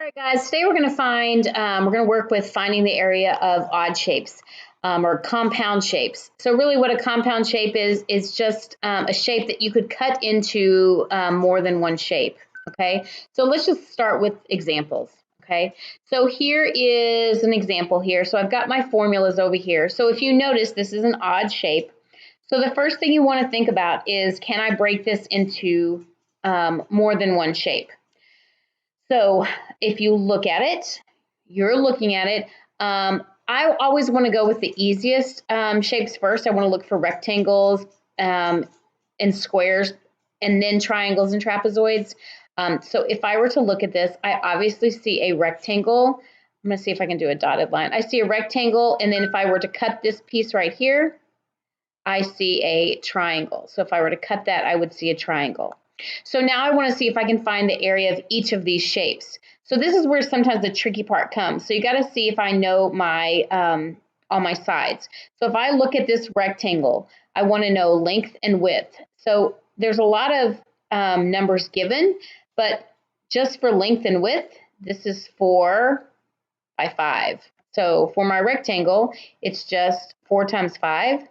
All right, guys, today we're going to work with finding the area of odd shapes or compound shapes. So really what a compound shape is just a shape that you could cut into more than one shape, okay? So let's just start with examples, okay? So here is an example here. So I've got my formulas over here. So if you notice, this is an odd shape. So the first thing you want to think about is, can I break this into more than one shape? So if you look at it, you're looking at it. I always want to go with the easiest shapes first. I want to look for rectangles and squares, and then triangles and trapezoids. So if I were to look at this, I obviously see a rectangle. I'm going to see if I can do a dotted line. I see a rectangle, and then if I were to cut this piece right here, I see a triangle. So if I were to cut that, I would see a triangle. So now I want to see if I can find the area of each of these shapes. So this is where sometimes the tricky part comes. So you got to see if I know my all my sides. So if I look at this rectangle, I want to know length and width. So there's a lot of numbers given, but just for length and width, this is 4 by 5. So for my rectangle, it's just 4 times 5,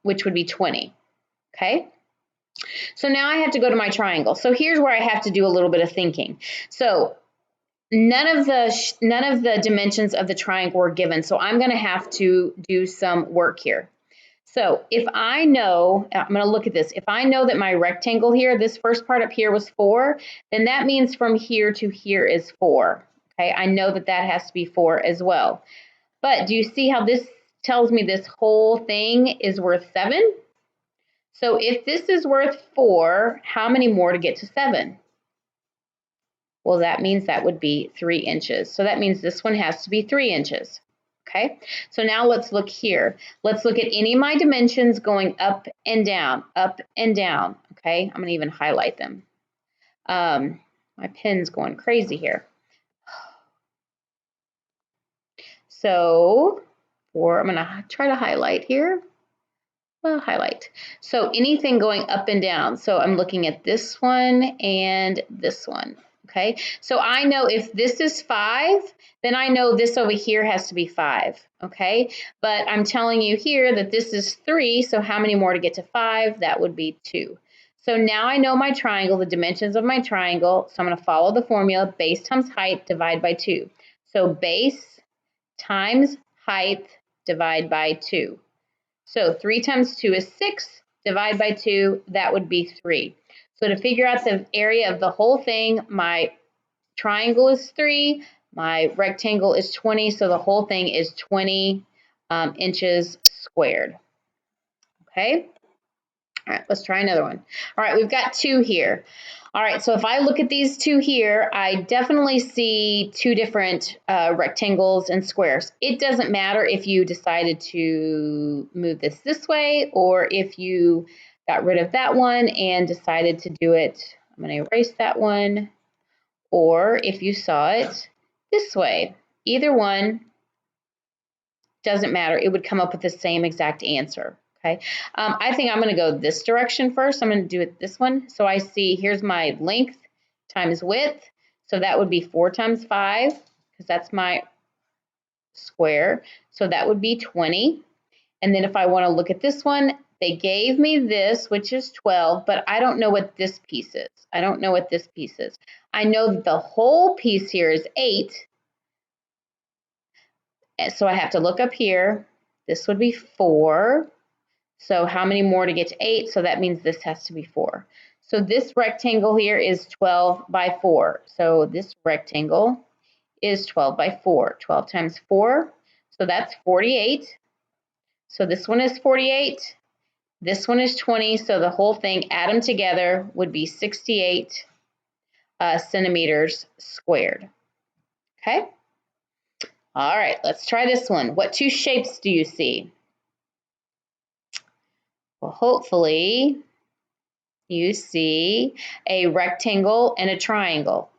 which would be 20. Okay. So now I have to go to my triangle. So here's where I have to do a little bit of thinking. So none of the dimensions of the triangle were given. So I'm going to have to do some work here. So if I know, I'm going to look at this. If I know that my rectangle here, this first part up here was 4, then that means from here to here is 4. Okay, I know that that has to be 4 as well. But do you see how this tells me this whole thing is worth 7? So if this is worth 4, how many more to get to 7? Well, that means that would be 3 inches. So that means this one has to be 3 inches. Okay, so now let's look here. Let's look at any of my dimensions going up and down, up and down. Okay, I'm going to even highlight them. My pen's going crazy here. So I'm going to try to highlight here. Well, highlight. So anything going up and down. So I'm looking at this one and this one. Okay, so I know if this is 5, then I know this over here has to be 5. Okay, but I'm telling you here that this is 3. So how many more to get to 5? That would be 2. So now I know my triangle, the dimensions of my triangle. So I'm going to follow the formula: base times height, divide by 2. So base times height, divide by 2. So 3 times 2 is 6, divide by 2, that would be 3. So to figure out the area of the whole thing, my triangle is 3, my rectangle is 20, so the whole thing is 20 inches squared. Okay? All right, let's try another one. All right, we've got 2 here. All right, so if I look at these 2 here, I definitely see 2 different rectangles and squares. It doesn't matter if you decided to move this way, or if you got rid of that one and decided to do it. I'm going to erase that one. Or if you saw it this way. Either one doesn't matter. It would come up with the same exact answer. Okay, I think I'm going to go this direction first. I'm going to do it this one. So I see here's my length times width. So that would be 4 times 5, because that's my square. So that would be 20. And then if I want to look at this one, they gave me this, which is 12, but I don't know what this piece is. I don't know what this piece is. I know that the whole piece here is 8. So I have to look up here. This would be 4. So how many more to get to 8? So that means this has to be 4. So this rectangle here is 12 by 4. So this rectangle is 12 by 4. 12 times 4. So that's 48. So this one is 48. This one is 20. So the whole thing, add them together, would be 68 centimeters squared. Okay. All right, let's try this one. What 2 shapes do you see? Well, hopefully you see a rectangle and a triangle.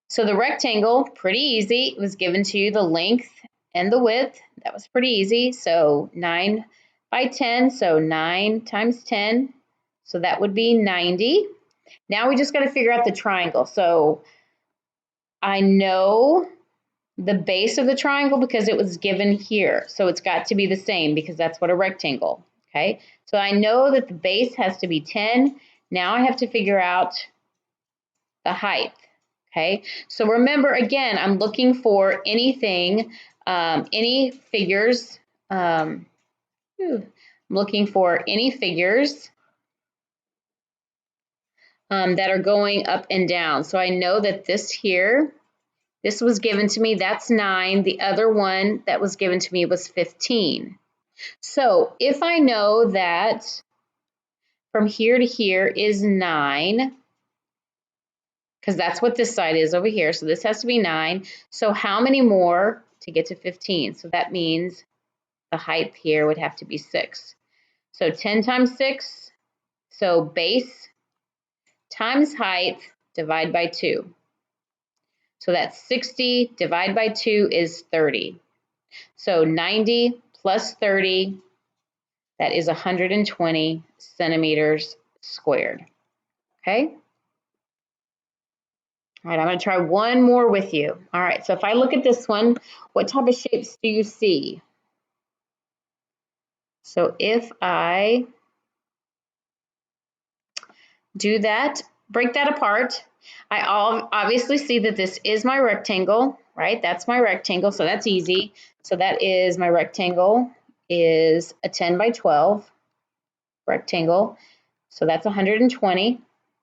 So the rectangle, pretty easy. It was given to you the length and the width. That was pretty easy. So 9 by 10, so 9 times 10. So that would be 90. Now we just got to figure out the triangle. So I know the base of the triangle because it was given here. So it's got to be the same because that's what a rectangle, okay? So I know that the base has to be 10. Now I have to figure out the height, okay? So remember, again, I'm looking for anything, any figures. I'm looking for any figures that are going up and down. So I know that this here, this was given to me, that's 9. The other one that was given to me was 15. So if I know that from here to here is 9, because that's what this side is over here, so this has to be 9. So how many more to get to 15? So that means the height here would have to be 6. So 10 times 6, so base times height, divide by 2. So that's 60 divided by 2 is 30. So 90 plus 30, that is 120 centimeters squared. Okay? All right, I'm going to try one more with you. All right, so if I look at this one, what type of shapes do you see? So if I do that, break that apart, I obviously see that this is my rectangle, right? That's my rectangle, so that's easy. So that is my rectangle is a 10 by 12 rectangle. So that's 120,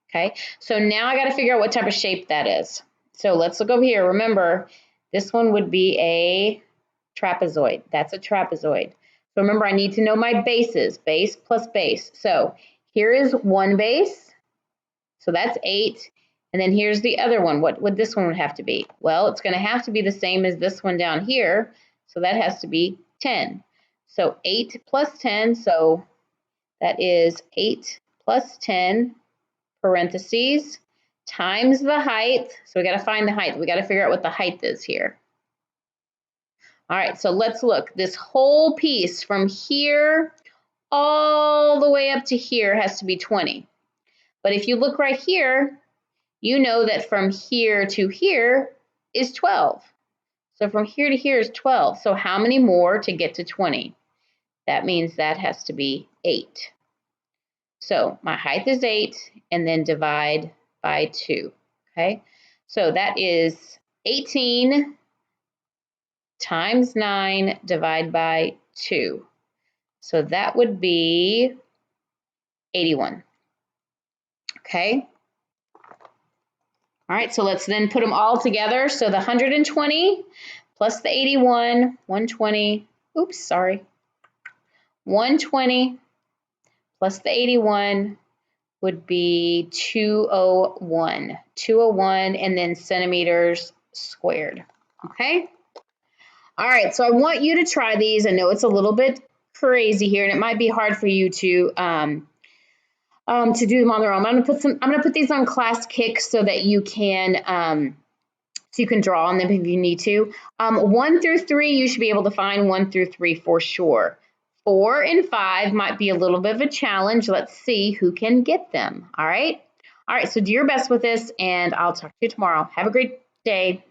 okay? So now I got to figure out what type of shape that is. So let's look over here. Remember, this one would be a trapezoid. That's a trapezoid. So remember, I need to know my bases, base plus base. So here is one base. So that's 8. And then here's the other one. What would this one have to be? Well, it's going to have to be the same as this one down here. So that has to be 10. So 8 plus 10. So that is 8 plus 10 parentheses times the height. So we got to find the height. We got to figure out what the height is here. All right, so let's look. This whole piece from here all the way up to here has to be 20. But if you look right here, you know that from here to here is 12. So from here to here is 12. So how many more to get to 20? That means that has to be 8. So my height is 8, and then divide by 2, okay? So that is 18 times 9 divided by 2. So that would be 81, okay? All right, so let's then put them all together. So the 120 plus the 81, 120, oops, sorry. 120 plus the 81 would be 201. 201 and then centimeters squared, okay? All right, so I want you to try these. I know it's a little bit crazy here, and it might be hard for you to do them on their own. I'm gonna put these on class kicks so that you can draw on them if you need to. 1 through 3, you should be able to find 1 through 3 for sure. 4 and 5 might be a little bit of a challenge. Let's see who can get them. All right. All right. So do your best with this, and I'll talk to you tomorrow. Have a great day.